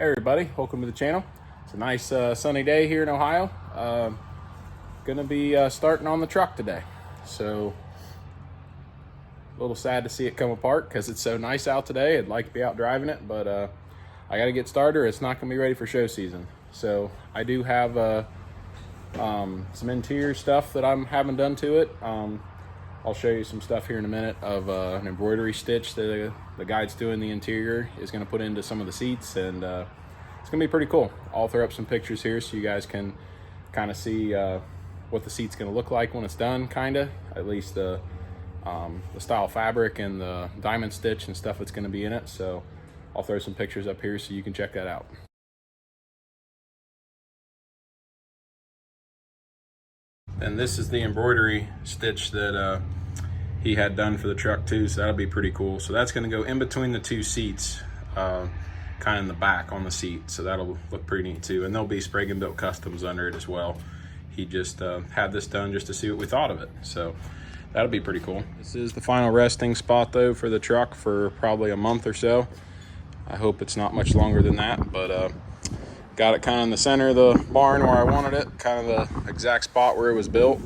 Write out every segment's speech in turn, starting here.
Hey everybody, welcome to the channel. It's a nice sunny day here in Ohio. Gonna be starting on the truck today. So a little sad to see it come apart because it's so nice out today. I'd like to be out driving it, but I gotta get started or it's not gonna be ready for show season. So I do have some interior stuff that I'm having done to it. I'll show you some stuff here in a minute of an embroidery stitch that the guy doing the interior is going to put into some of the seats, and it's going to be pretty cool. I'll throw up some pictures here so you guys can kind of see what the seat's going to look like when it's done, at least the style fabric and the diamond stitch and stuff that's going to be in it. So I'll throw some pictures up here so you can check that out. And this is the embroidery stitch that he had done for the truck too, so that'll be pretty cool. So that's going to go in between the two seats, kind of in the back on the seat, so that'll look pretty neat too. And there'll be Sprague and Built customs under it as well. He just had this done just to see what we thought of it, so that'll be pretty cool. This is the final resting spot though for the truck for probably a month or so. I hope it's not much longer than that, but got it kind of in the center of the barn where I wanted it, kind of the exact spot where it was built.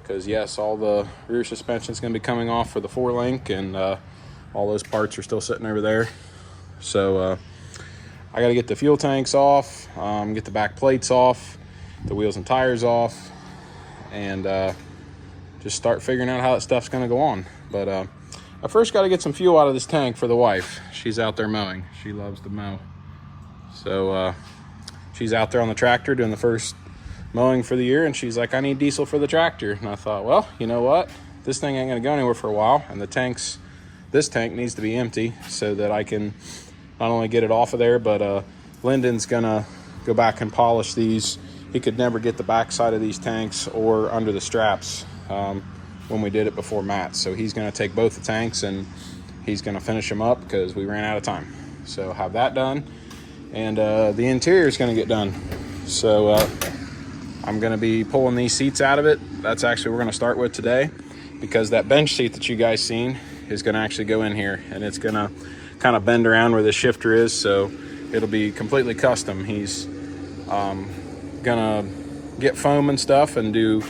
Because yes, all the rear suspension is going to be coming off for the 4-link, and all those parts are still sitting over there. So I got to get the fuel tanks off, get the back plates off, the wheels and tires off, and just start figuring out how that stuff's going to go on. But I first got to get some fuel out of this tank for the wife. She's out there mowing. She loves to mow. So she's out there on the tractor doing the first mowing for the year, and she's like, I need diesel for the tractor. And I thought, well, you know what? This thing ain't gonna go anywhere for a while, and this tank needs to be empty so that I can not only get it off of there, but Lyndon's gonna go back and polish these. He could never get the back side of these tanks or under the straps when we did it before Matt. So he's gonna take both the tanks and he's gonna finish them up because we ran out of time. So have that done. And the interior is going to get done. So I'm going to be pulling these seats out of it. That's actually what we're going to start with today, because that bench seat that you guys seen is going to actually go in here, and it's going to kind of bend around where the shifter is, so it'll be completely custom. He's going to get foam and stuff and do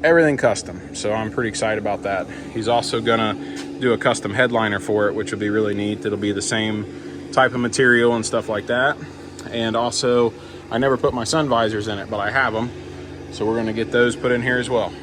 everything custom, so I'm pretty excited about that. He's also going to do a custom headliner for it, which will be really neat. It'll be the same type of material and stuff like that. And also, I never put my sun visors in it, but I have them, so we're going to get those put in here as well.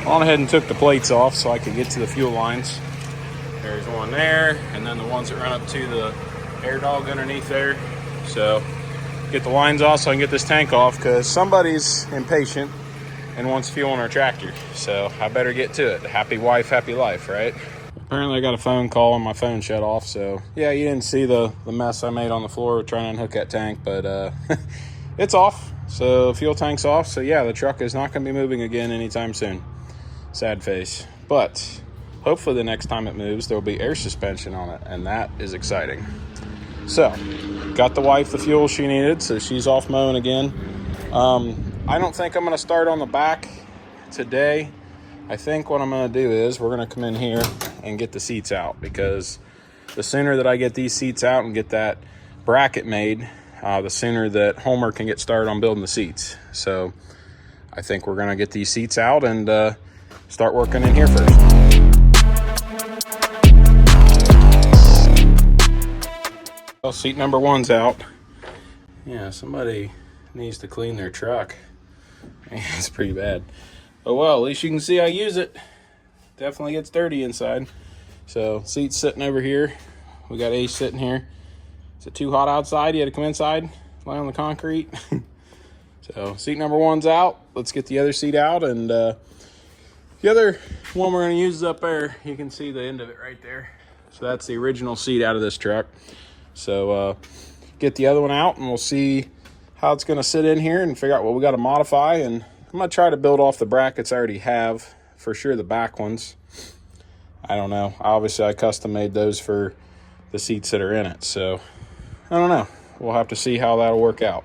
On ahead and took the plates off so I could get to the fuel lines. There's one there, and then the ones that run up to the air dog underneath there. So get the lines off so I can get this tank off, because somebody's impatient and wants fuel on our tractor. So I better get to it. Happy wife, happy life, right? Apparently I got a phone call and my phone shut off. So yeah, you didn't see the mess I made on the floor trying to unhook that tank, but it's off. So fuel tank's off. So yeah, the truck is not going to be moving again anytime soon. Sad face. But hopefully the next time it moves, there will be air suspension on it, and that is exciting. So, got the wife the fuel she needed, so she's off mowing again. I don't think I'm going to start on the back today. I think what I'm going to do is we're going to come in here and get the seats out, because the sooner that I get these seats out and get that bracket made, the sooner that Homer can get started on building the seats. So, I think we're going to get these seats out and start working in here first. Well, seat number 1's out. Yeah, somebody needs to clean their truck. It's pretty bad. Oh well, at least you can see I use it. Definitely gets dirty inside. So, seat's sitting over here. We got Ace sitting here. Is it too hot outside? You had to come inside, lie on the concrete. So, seat number 1's out. Let's get the other seat out, and the other one we're going to use is up there. You can see the end of it right there. So that's the original seat out of this truck. So get the other one out, and we'll see how it's going to sit in here and figure out what we got to modify. And I'm going to try to build off the brackets I already have, for sure the back ones. I don't know. Obviously, I custom made those for the seats that are in it. So I don't know. We'll have to see how that'll work out.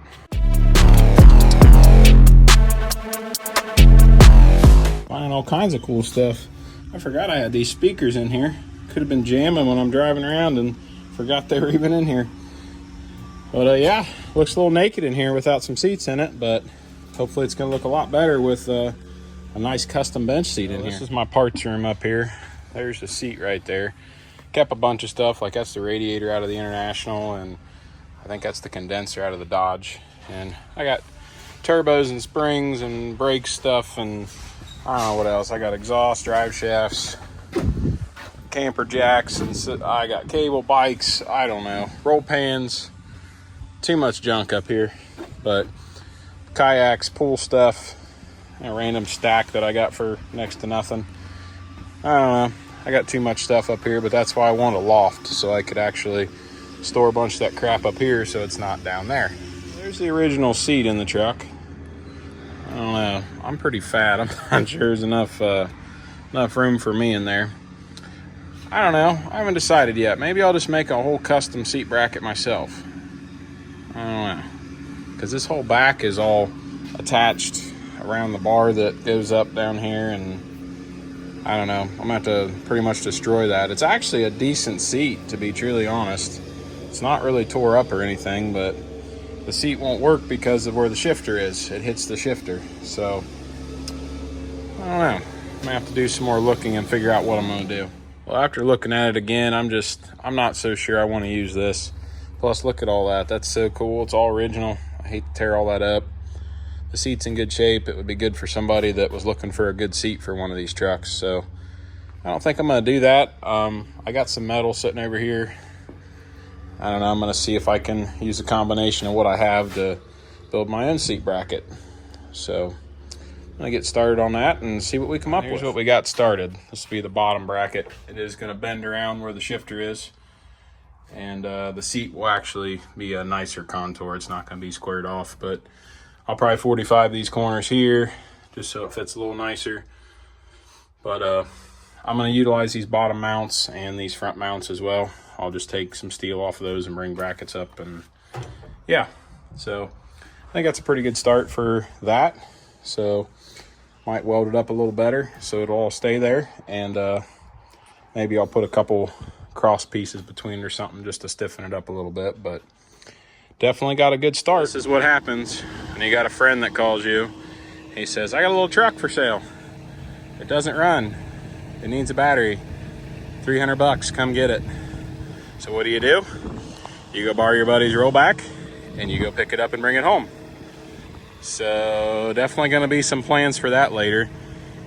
Finding all kinds of cool stuff. I forgot I had these speakers in here. Could have been jamming when I'm driving around and forgot they were even in here. But yeah, looks a little naked in here without some seats in it, but hopefully it's gonna look a lot better with a nice custom bench seat in here. This is my parts room up here. There's the seat right there. Kept a bunch of stuff, like that's the radiator out of the International, and I think that's the condenser out of the Dodge. And I got turbos and springs and brake stuff, and I don't know what else. I got exhaust, drive shafts, camper jacks, and I got cable bikes, I don't know, roll pans. Too much junk up here, but kayaks, pool stuff, a random stack that I got for next to nothing. I don't know. I got too much stuff up here, but that's why I want a loft, so I could actually store a bunch of that crap up here so it's not down there. There's the original seat in the truck. I don't know. I'm pretty fat. I'm not sure there's enough room for me in there. I don't know. I haven't decided yet. Maybe I'll just make a whole custom seat bracket myself. I don't know. Because this whole back is all attached around the bar that goes up down here, and I don't know. I'm going to have to pretty much destroy that. It's actually a decent seat, to be truly honest. It's not really tore up or anything, but the seat won't work because of where the shifter is. It hits the shifter. So, I don't know. I'm going to have to do some more looking and figure out what I'm going to do. Well, after looking at it again, I'm not so sure I want to use this. Plus, look at all that. That's so cool. It's all original. I hate to tear all that up. The seat's in good shape. It would be good for somebody that was looking for a good seat for one of these trucks. So, I don't think I'm going to do that. I got some metal sitting over here. I don't know. I'm going to see if I can use a combination of what I have to build my own seat bracket. So, I'm going to get started on that and see what we come up with. Here's what we got started. This will be the bottom bracket. It is going to bend around where the shifter is. And the seat will actually be a nicer contour. It's not going to be squared off, but I'll probably 45 these corners here just so it fits a little nicer. But I'm going to utilize these bottom mounts and these front mounts as well. I'll just take some steel off of those and bring brackets up, and yeah. So I think that's a pretty good start for that. So might weld it up a little better so it'll all stay there, and maybe I'll put a couple cross pieces between or something just to stiffen it up a little bit, but definitely got a good start. This is what happens when you got a friend that calls you. He says, I got a little truck for sale. It doesn't run. It needs a battery. $300, come get it. So what do? You go borrow your buddy's rollback and you go pick it up and bring it home. So definitely gonna be some plans for that later.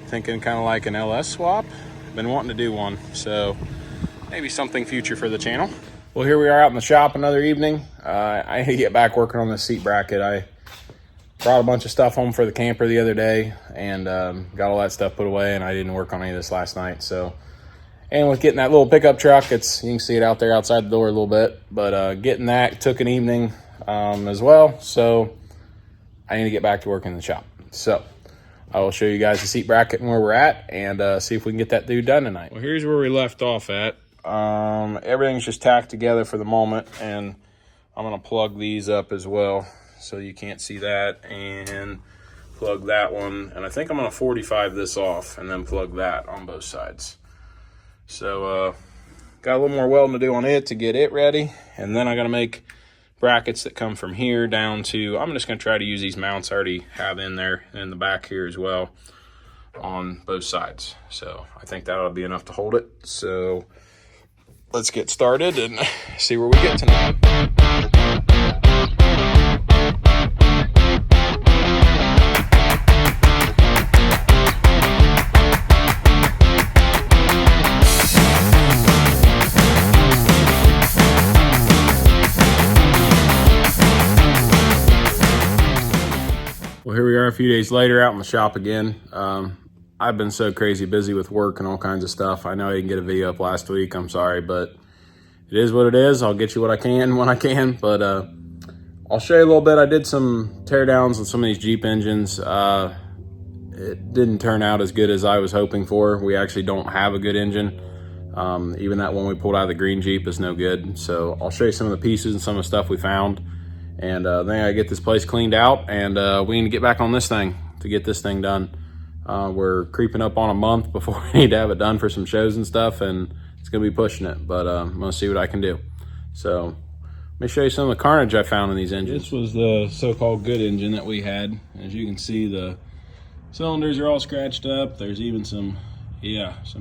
Thinking kind of like an LS swap. Been wanting to do one, so maybe something future for the channel. Well, here we are out in the shop another evening. I need to get back working on this seat bracket. I brought a bunch of stuff home for the camper the other day and got all that stuff put away, and I didn't work on any of this last night. So, and with getting that little pickup truck, you can see it out there outside the door a little bit, but getting that took an evening as well. So I need to get back to work in the shop. So I will show you guys the seat bracket and where we're at, and see if we can get that dude done tonight. Well, here's where we left off at. Everything's just tacked together for the moment, and I'm gonna plug these up as well so you can't see that, and plug that one, and I think I'm gonna 45 this off and then plug that on both sides. So got a little more welding to do on it to get it ready, and then I gotta make brackets that come from here down to, I'm just gonna try to use these mounts I already have in there and in the back here as well on both sides. So I think that'll be enough to hold it. So let's get started and see where we get tonight. Well, here we are a few days later out in the shop again. I've been so crazy busy with work and all kinds of stuff. I know I didn't get a video up last week. I'm sorry, but it is what it is. I'll get you what I can when I can, but I'll show you a little bit. I did some teardowns on some of these Jeep engines. It didn't turn out as good as I was hoping for. We actually don't have a good engine. Even that one we pulled out of the green Jeep is no good. So I'll show you some of the pieces and some of the stuff we found. And then I get this place cleaned out, and we need to get back on this thing to get this thing done. We're creeping up on a month before we need to have it done for some shows and stuff, and it's gonna be pushing it, but I'm gonna see what I can do. So let me show you some of the carnage I found in these engines. This was the so-called good engine that we had. As you can see, the cylinders are all scratched up. There's even some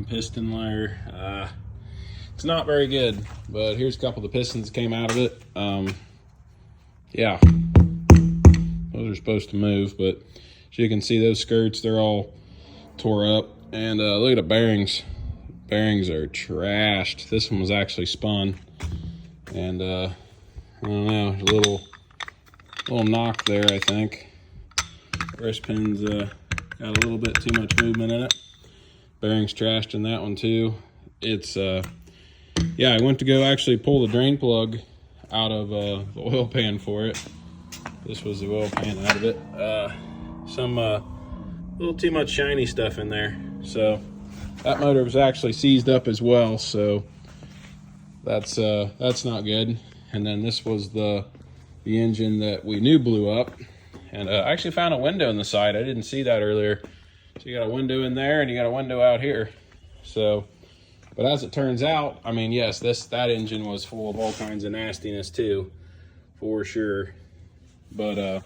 piston wire. It's not very good, but here's a couple of the pistons that came out of it. Yeah, those are supposed to move, but as you can see, those skirts, they're all tore up. And look at the bearings. Bearings are trashed. This one was actually spun. And I don't know, a little knock there, I think. Breast pin's got a little bit too much movement in it. Bearings trashed in that one too. It's yeah, I went to go actually pull the drain plug out of the oil pan for it. This was the oil pan out of it. Some little too much shiny stuff in there. So that motor was actually seized up as well, so that's not good. And then this was the engine that we knew blew up. And I actually found a window in the side. I didn't see that earlier. So you got a window in there and you got a window out here. So, but as it turns out, I mean, yes, that engine was full of all kinds of nastiness too, for sure. But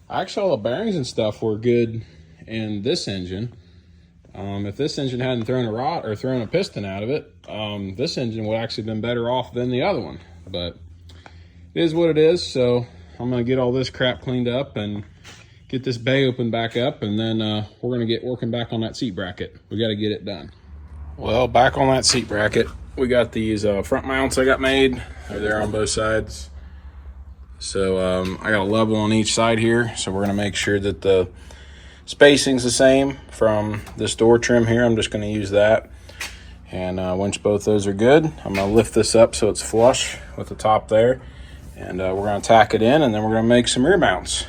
actually all the bearings and stuff were good in this engine. If this engine hadn't thrown a rod or thrown a piston out of it, this engine would actually been better off than the other one. But it is what it is. So I'm gonna get all this crap cleaned up and get this bay opened back up, and then we're gonna get working back on that seat bracket. We got to get it done. Well, back on that seat bracket, we got these front mounts I got made. They're there on both sides. So I got a level on each side here. So we're gonna make sure that the spacing's the same from this door trim here. I'm just gonna use that. And once both those are good, I'm gonna lift this up so it's flush with the top there. And we're gonna tack it in, and then we're gonna make some rear mounts.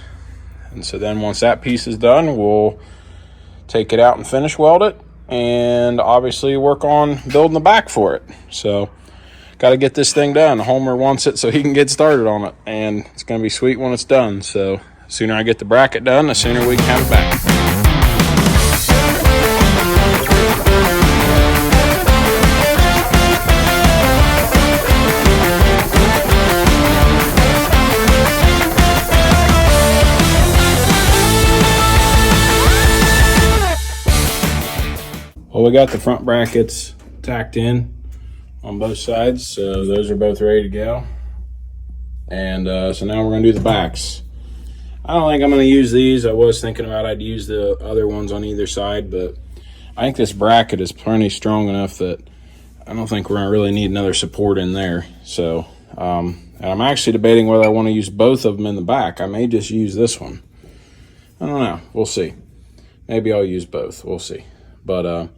And so then once that piece is done, we'll take it out and finish weld it, and obviously work on building the back for it. So got to get this thing done. Homer wants it so he can get started on it, and it's going to be sweet when it's done. So the sooner I get the bracket done, the sooner we can have it back. Well, we got the front brackets tacked in on both sides, so those are both ready to go. And so now we're going to do the backs. I don't think I'm going to use these. I was thinking about I'd use the other ones on either side, but I think this bracket is plenty strong enough that I don't think we're going to really need another support in there. So, and I'm actually debating whether I want to use both of them in the back. I may just use this one. I don't know. We'll see. Maybe I'll use both. We'll see. But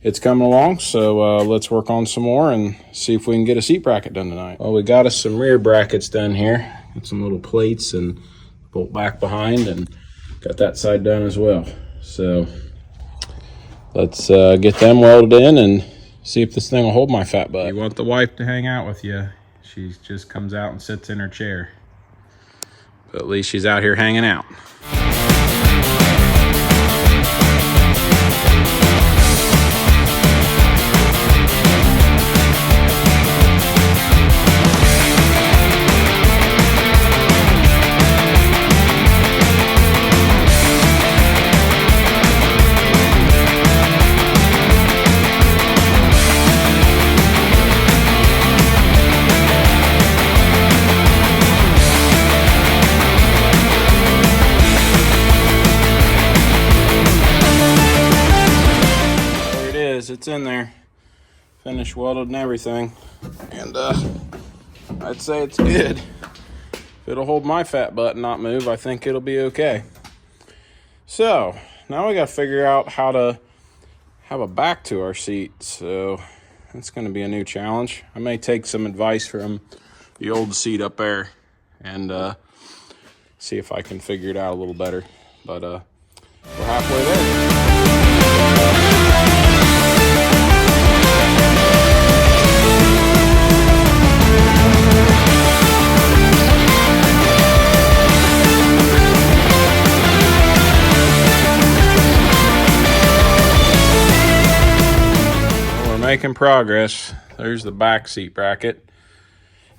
it's coming along, so let's work on some more and see if we can get a seat bracket done tonight. Well, we got us some rear brackets done here. Got some little plates and bolt back behind, and got that side done as well. So let's get them welded in and see if this thing will hold my fat butt. You want the wife to hang out with you, she just comes out and sits in her chair. But at least she's out here hanging out. It's in there, finished welded and everything, and I'd say it's good. If it'll hold my fat butt and not move, I think it'll be okay. So now we got to figure out how to have a back to our seat, so that's going to be a new challenge. I may take some advice from the old seat up there and see if I can figure it out a little better, but we're halfway there. making progress. There's the back seat bracket.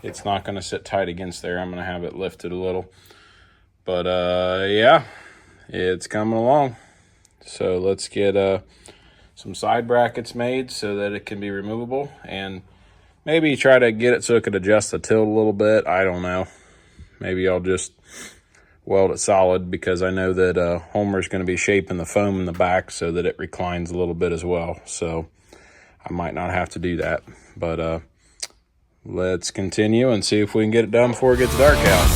It's not going to sit tight against there. I'm going to have it lifted a little. But yeah, it's coming along. So let's get some side brackets made so that it can be removable, and maybe try to get it so it could adjust the tilt a little bit. I don't know. Maybe I'll just weld it solid, because I know that Homer's going to be shaping the foam in the back so that it reclines a little bit as well. So I might not have to do that. But let's continue and see if we can get it done before it gets dark out.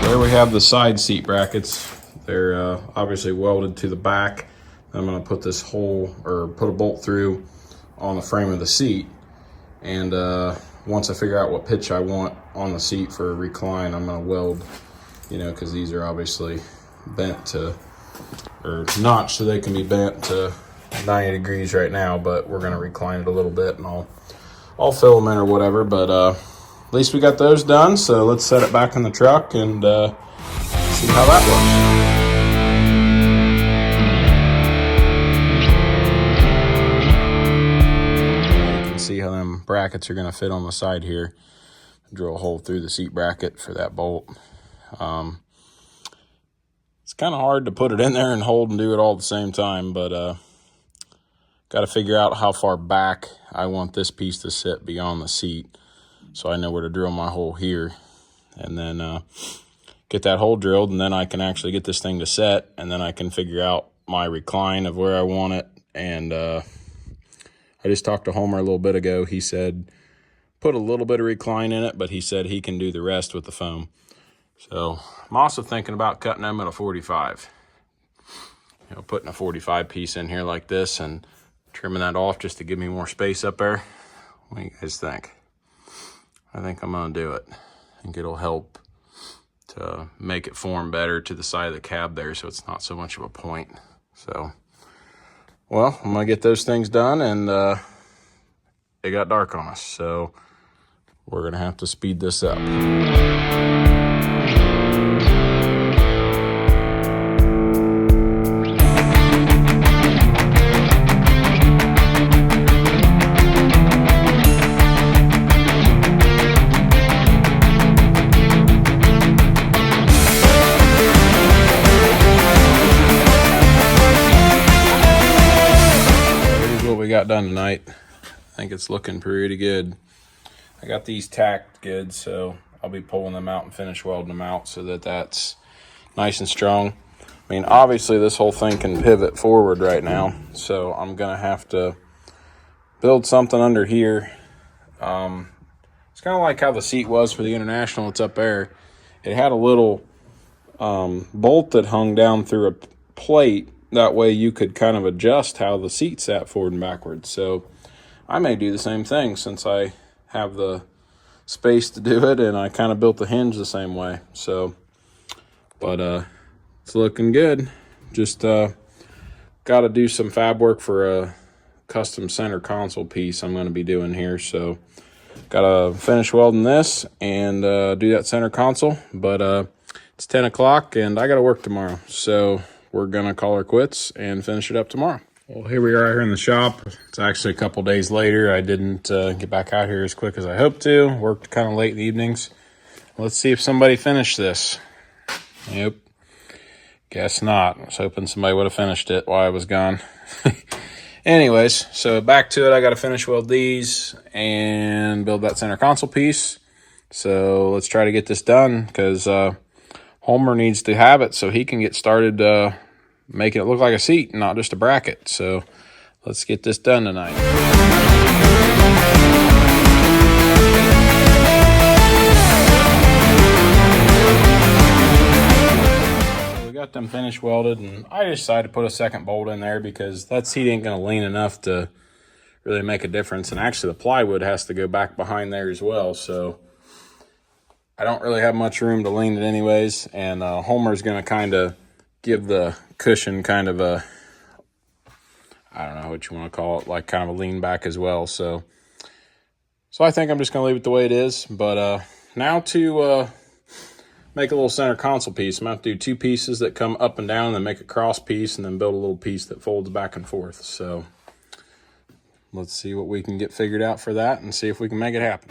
There we have the side seat brackets. They're obviously welded to the back. I'm going to put this hole, or put a bolt through on the frame of the seat. And once I figure out what pitch I want on the seat for a recline, I'm going to weld, because these are obviously bent to, or notched so they can be bent to 90 degrees right now, but we're going to recline it a little bit, and I'll fill them in or whatever. But at least we got those done, so let's set it back in the truck and see how that works. You can see how them brackets are going to fit on the side here. Drill a hole through the seat bracket for that bolt. It's kind of hard to put it in there and hold and do it all at the same time, but got to figure out how far back I want this piece to sit beyond the seat, so I know where to drill my hole here, and then get that hole drilled, and then I can actually get this thing to set, and then I can figure out my recline of where I want it. And I just talked to Homer a little bit ago. He said put a little bit of recline in it, but he said he can do the rest with the foam. So I'm also thinking about cutting them at a 45. Putting a 45 piece in here like this and trimming that off just to give me more space up there. What do you guys think? I think I'm gonna do it. I think it'll help to make it form better to the side of the cab there, so it's not so much of a point. So, well, I'm gonna get those things done, and it got dark on us, so we're gonna have to speed this up. Got done tonight. I think it's looking pretty good. I got these tacked good, so I'll be pulling them out and finish welding them out so that that's nice and strong. I mean, obviously this whole thing can pivot forward right now, so I'm gonna have to build something under here. It's kind of like how the seat was for the International. It's up there. It had a little bolt that hung down through a plate. That way you could kind of adjust how the seat sat forward and backwards. So I may do the same thing, since I have the space to do it, and I kind of built the hinge the same way. So, but it's looking good. Just got to do some fab work for a custom center console piece I'm going to be doing here. So got to finish welding this and do that center console. But it's 10 o'clock and I got to work tomorrow. So we're going to call her quits and finish it up tomorrow. Well, here we are here in the shop. It's actually a couple days later. I didn't get back out here as quick as I hoped to. Worked kind of late in the evenings. Let's see if somebody finished this. Yep. Guess not. I was hoping somebody would have finished it while I was gone. Anyways, so back to it. I got to finish weld these and build that center console piece. So let's try to get this done, because Homer needs to have it so he can get started making it look like a seat and not just a bracket. So let's get this done tonight. So we got them finished welded, and I decided to put a second bolt in there because that seat ain't going to lean enough to really make a difference. And actually the plywood has to go back behind there as well. So I don't really have much room to lean it anyways, and Homer's going to kind of give the cushion kind of a, I don't know what you want to call it, like kind of a lean back as well. So I think I'm just going to leave it the way it is. But now to make a little center console piece. I'm going to have to do 2 pieces that come up and down, and then make a cross piece, and then build a little piece that folds back and forth. So let's see what we can get figured out for that and see if we can make it happen.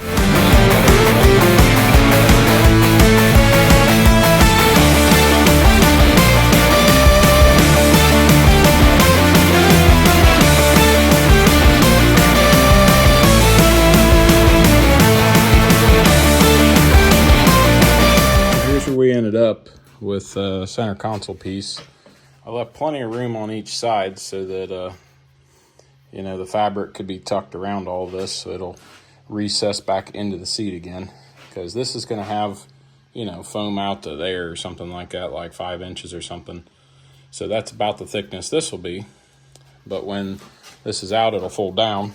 We ended up with a center console piece. I left plenty of room on each side so that you know, the fabric could be tucked around all of this, so it'll recess back into the seat again, because this is going to have, you know, foam out to there or something like that, like 5 inches or something. So that's about the thickness this will be. But when this is out, it'll fold down,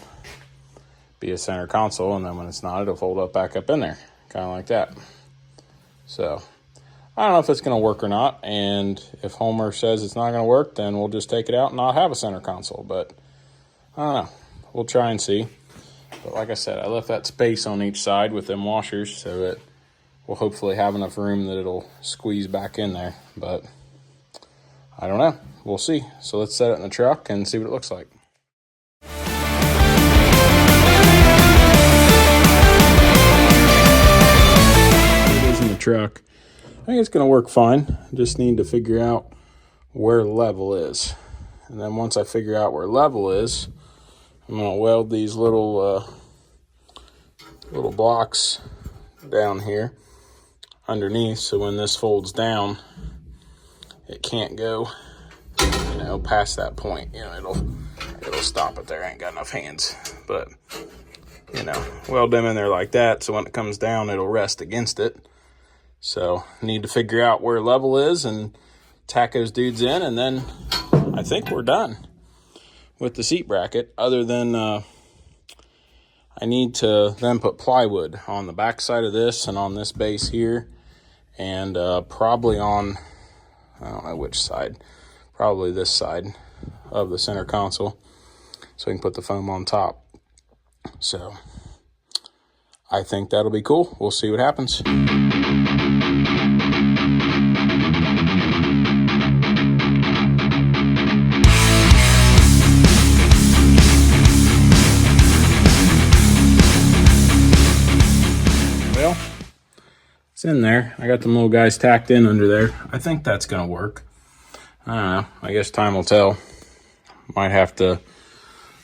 be a center console, and then when it's not, it'll fold up back up in there, kind of like that. So I don't know if it's going to work or not, and if Homer says it's not going to work, then we'll just take it out and not have a center console. But I don't know. We'll try and see. But like I said, I left that space on each side with them washers so that we'll hopefully have enough room that it'll squeeze back in there. But I don't know. We'll see. So let's set it in the truck and see what it looks like. It is in the truck. I think it's going to work fine. I just need to figure out where level is. And then once I figure out where level is, I'm going to weld these little blocks down here underneath, so when this folds down, it can't go, you know, past that point. You know, it'll stop it there. I ain't got enough hands. But, you know, weld them in there like that, so when it comes down, it'll rest against it. So need to figure out where level is and tack those dudes in, and then I think we're done with the seat bracket, other than I need to then put plywood on the back side of this and on this base here, and probably on, I don't know which side, probably this side of the center console, so we can put the foam on top. So I think that'll be cool. We'll see what happens. Well, it's in there. I got them little guys tacked in under there. I think that's going to work. I don't know. I guess time will tell. Might have to,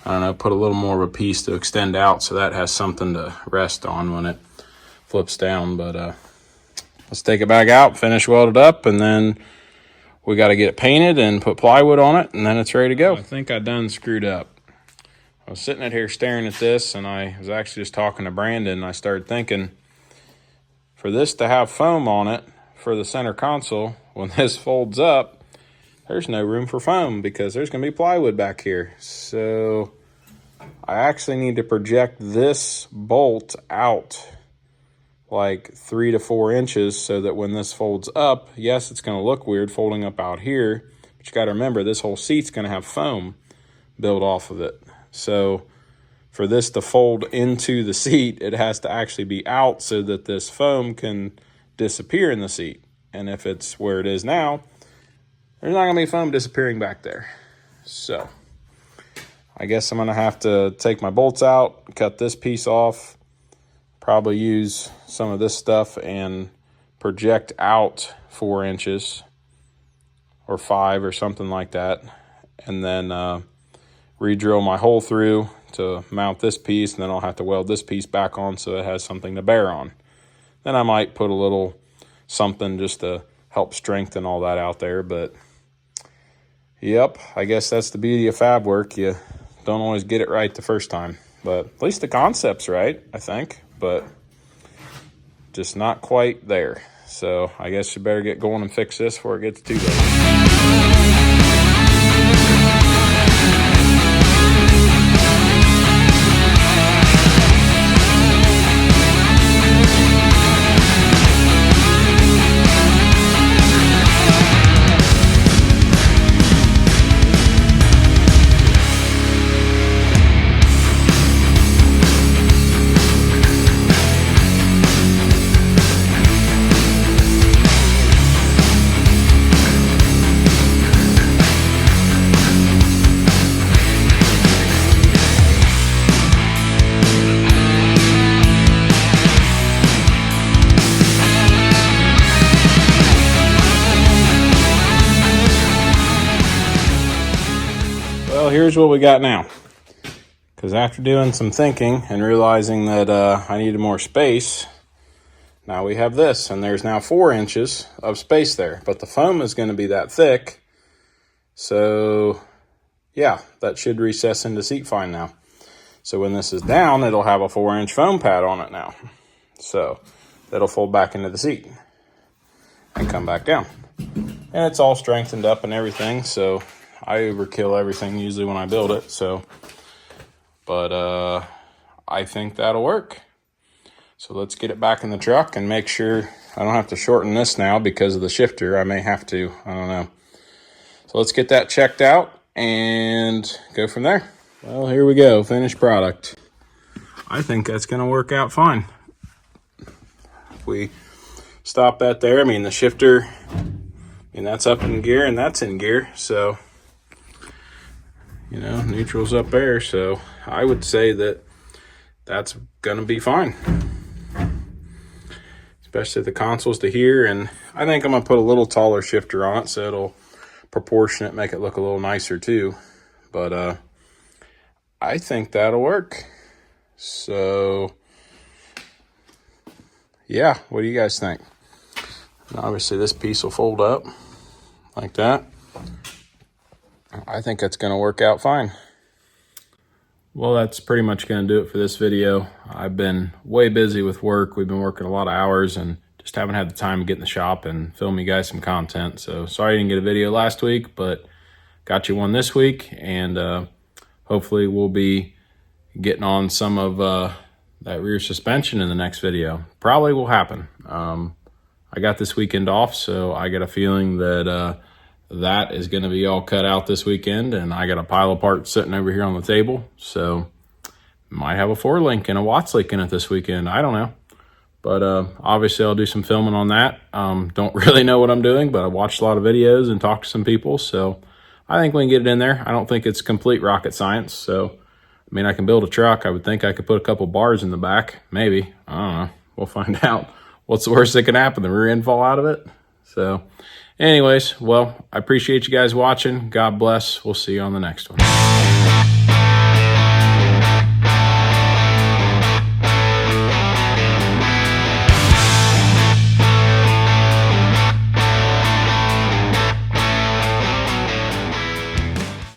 I don't know, put a little more of a piece to extend out so that has something to rest on when it flips down. But let's take it back out, finish weld it up, and then we got to get it painted and put plywood on it, and then it's ready to go. I think I done screwed up. I was sitting out here staring at this, and I was actually just talking to Brandon, and I started thinking, for this to have foam on it for the center console, when this folds up, there's no room for foam because there's going to be plywood back here. So I actually need to project this bolt out like 3 to 4 inches so that when this folds up, yes, it's going to look weird folding up out here, but you got to remember this whole seat's going to have foam built off of it. So for this to fold into the seat, it has to actually be out so that this foam can disappear in the seat. And if it's where it is now, there's not going to be foam disappearing back there. So I guess I'm going to have to take my bolts out, cut this piece off, probably use some of this stuff and project out 4 inches or 5 or something like that. And then re-drill my hole through to mount this piece, and then I'll have to weld this piece back on so it has something to bear on. Then I might put a little something just to help strengthen all that out there. But yep, I guess that's the beauty of fab work. You don't always get it right the first time, but at least the concept's right, I think, but just not quite there. So I guess you better get going and fix this before it gets too late. Well, here's what we got now. Because after doing some thinking and realizing that I needed more space, now we have this. And there's now 4 inches of space there. But the foam is going to be that thick. So, yeah, that should recess into seat fine now. So when this is down, it'll have a 4-inch foam pad on it now. So that'll fold back into the seat and come back down. And it's all strengthened up and everything. So I overkill everything usually when I build it. So. But I think that'll work. So let's get it back in the truck and make sure I don't have to shorten this now because of the shifter. I may have to, I don't know. So let's get that checked out and go from there. Well, here we go, finished product. I think that's gonna work out fine. If we stop that there, I mean the shifter, that's up in gear and that's in gear, so neutral's up there, so I would say that that's gonna be fine. Especially the consoles to here, and I think I'm gonna put a little taller shifter on it so it'll proportionate, make it look a little nicer too. But I think that'll work. So yeah, what do you guys think? And obviously this piece will fold up like that. I think that's going to work out fine. Well, that's pretty much going to do it for this video. I've been way busy with work. We've been working a lot of hours and just haven't had the time to get in the shop and film you guys some content. So sorry I didn't get a video last week, but got you one this week. And hopefully we'll be getting on some of that rear suspension in the next video. Probably will happen. I got this weekend off, so I got a feeling that that is going to be all cut out this weekend, and I got a pile of parts sitting over here on the table, so might have a 4-link and a Watts link in it this weekend. I don't know, but obviously I'll do some filming on that. Don't really know what I'm doing, but I watched a lot of videos and talked to some people, so I think we can get it in there. I don't think it's complete rocket science, so I mean, I can build a truck. I would think I could put a couple bars in the back, maybe. I don't know. We'll find out. What's the worst that can happen? The rear end fall out of it? So anyways, well, I appreciate you guys watching. God bless. We'll see you on the next one.